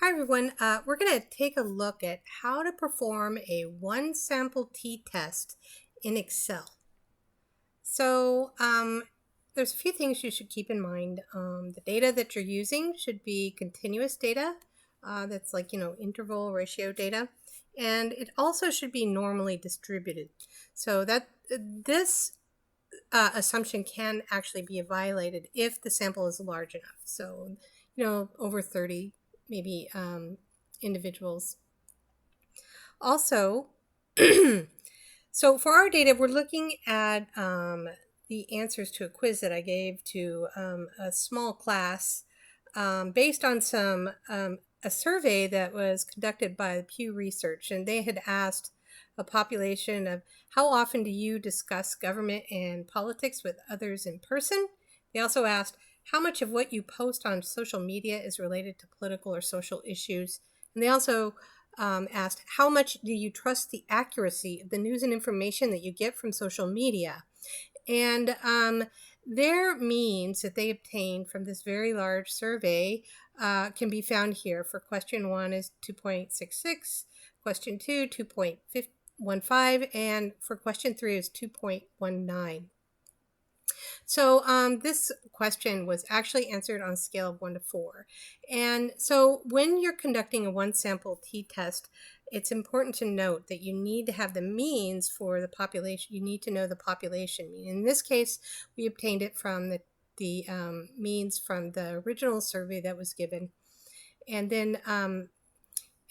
Hi everyone, we're going to take a look at how to perform a one sample t-test in Excel. So there's a few things you should keep in mind. The data that you're using should be continuous data, that's like, interval ratio data, and it also should be normally distributed. So that this assumption can actually be violated if the sample is large enough. So, over 30 maybe individuals. Also, so for our data, we're looking at the answers to a quiz that I gave to a small class based on a survey that was conducted by Pew Research, and they had asked a population of how often do you discuss government and politics with others in person. They also asked how much of what you post on social media is related to political or social issues, and they also asked how much do you trust the accuracy of the news and information that you get from social media. And their means that they obtained from this very large survey can be found here. For question 1 is 2.66, question 2, 2.15, and for question 3 is 2.19. So this question was actually answered on a scale of 1 to 4. And so when you're conducting a one sample t-test, it's important to note that you need to have the means for the population. You need to know the population mean. In this case, we obtained it from the means from the original survey that was given. And then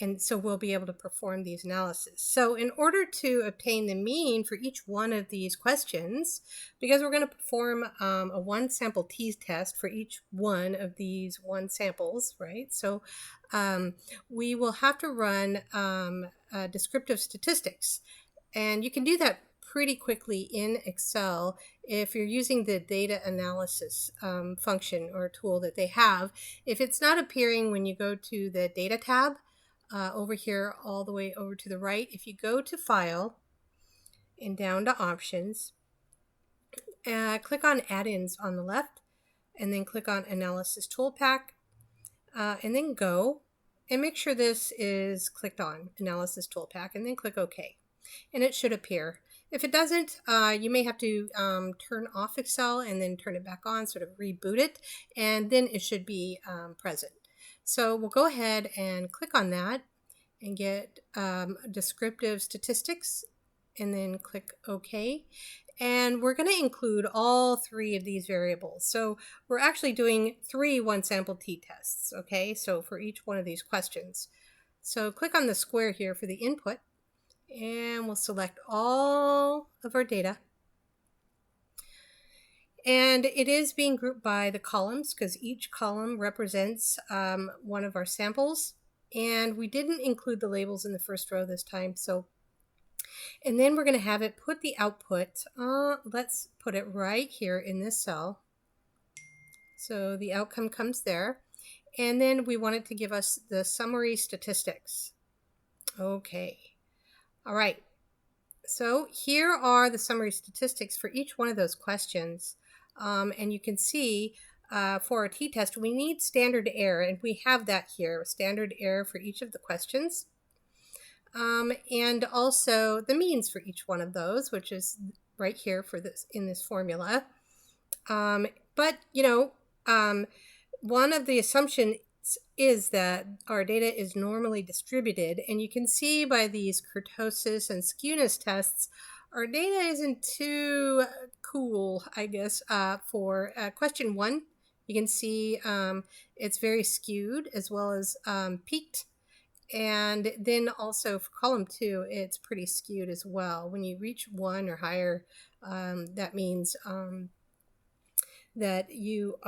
and so we'll be able to perform these analyses. So in order to obtain the mean for each one of these questions, because we're going to perform a one sample t-test for each one of these one samples, right? So we will have to run descriptive statistics. And you can do that pretty quickly in Excel if you're using the data analysis function or tool that they have. If it's not appearing when you go to the data tab, over here all the way over to the right, if you go to File and down to Options, click on Add-ins on the left, and then click on Analysis Toolpack, and then Go, and make sure this is clicked on, Analysis Toolpack, and then click OK. And it should appear. If it doesn't, you may have to turn off Excel and then turn it back on, sort of reboot it, and then it should be present. So we'll go ahead and click on that and get descriptive statistics, and then click OK. And we're going to include all 3 of these variables. So we're actually doing 3 one sample t-tests, okay? So for each one of these questions. So click on the square here for the input, and we'll select all of our data. And it is being grouped by the columns because each column represents one of our samples. And we didn't include the labels in the first row this time. And then we're going to have it put the output. Let's put it right here in this cell. So the outcome comes there. And then we want it to give us the summary statistics. Okay. All right. So here are the summary statistics for each one of those questions. And you can see for our t-test, we need standard error, and we have that here, standard error for each of the questions. And also the means for each one of those, which is right here for this in this formula. But, one of the assumptions is that our data is normally distributed, and you can see by these kurtosis and skewness tests, our data isn't too cool, I guess. For question 1, you can see it's very skewed as well as peaked. And then also for column 2, it's pretty skewed as well. When you reach 1 or higher, that means that you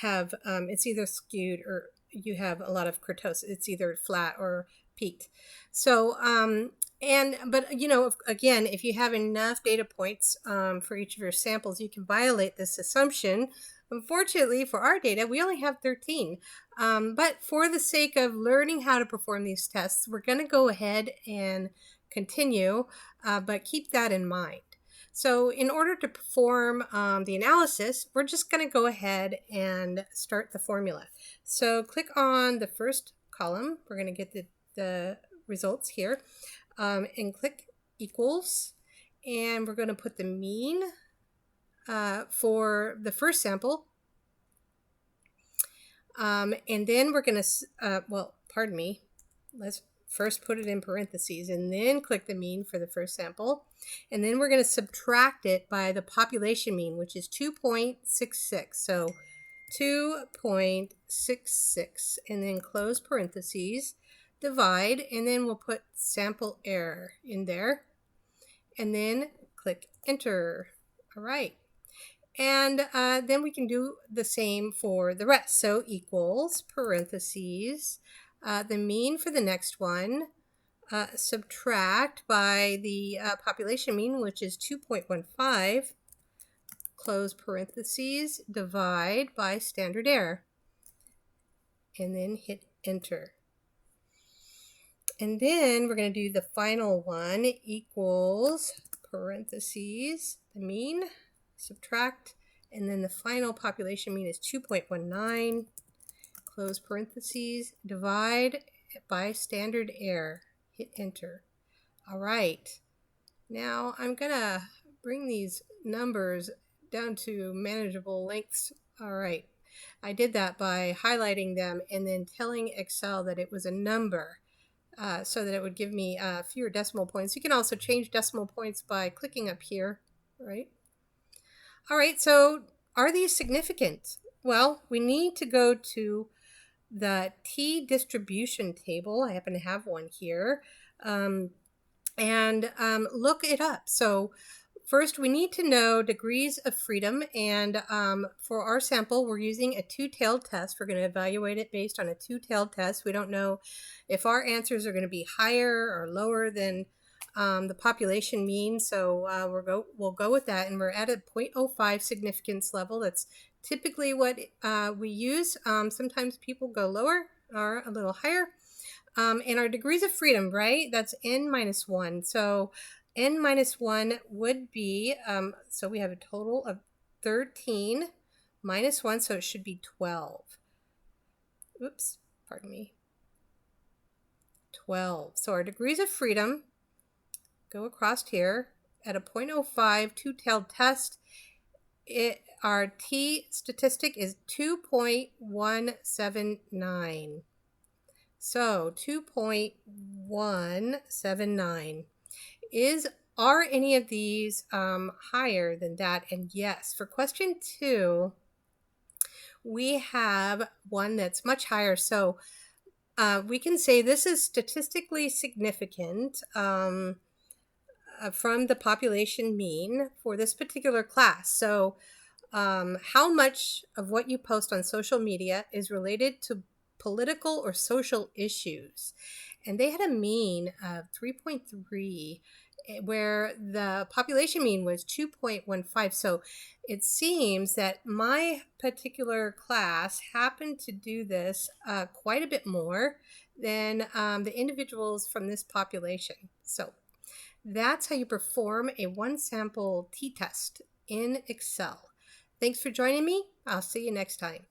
have it's either skewed or you have a lot of kurtosis. It's either flat or peaked. So but again, if you have enough data points for each of your samples, you can violate this assumption. Unfortunately, for our data, we only have 13. But for the sake of learning how to perform these tests, we're going to go ahead and continue, but keep that in mind. So in order to perform the analysis, we're just going to go ahead and start the formula. So click on the first column. We're going to get the results here, and click equals, and we're going to put the mean for the first sample, and then we're going to, well, pardon me, let's first put it in parentheses and then click the mean for the first sample, and then we're going to subtract it by the population mean, which is 2.66. So 2.66, and then close parentheses, divide, and then we'll put sample error in there, and then click enter. All right. And then we can do the same for the rest. So equals, parentheses, the mean for the next one, subtract by the population mean, which is 2.15, close parentheses, divide by standard error, and then hit enter. And then we're going to do the final one, equals, parentheses, the mean, subtract, and then the final population mean is 2.19, close parentheses, divide by standard error, hit enter. All right, now I'm gonna bring these numbers down to manageable lengths. All right, I did that by highlighting them and then telling Excel that it was a number, so that it would give me fewer decimal points. You can also change decimal points by clicking up here, right? All right, so are these significant? Well, we need to go to the T distribution table. I happen to have one here, and look it up. So first, we need to know degrees of freedom, and for our sample, we're using a two-tailed test. We're going to evaluate it based on a two-tailed test. We don't know if our answers are going to be higher or lower than the population mean, so we'll go with that, and we're at a 0.05 significance level. That's typically what we use. Sometimes people go lower or a little higher. And our degrees of freedom, right? That's n minus 1. So n minus 1 would be, so we have a total of 13 minus 1, so it should be 12. Oops, pardon me. 12. So our degrees of freedom go across here at a 0.05 two-tailed test. Our T statistic is 2.179. So 2.179. Are any of these higher than that? And yes, for question 2, we have one that's much higher. So we can say this is statistically significant from the population mean for this particular class. So how much of what you post on social media is related to political or social issues? And they had a mean of 3.3, where the population mean was 2.15. So it seems that my particular class happened to do this quite a bit more than the individuals from this population. So that's how you perform a one sample t-test in Excel. Thanks for joining me. I'll see you next time.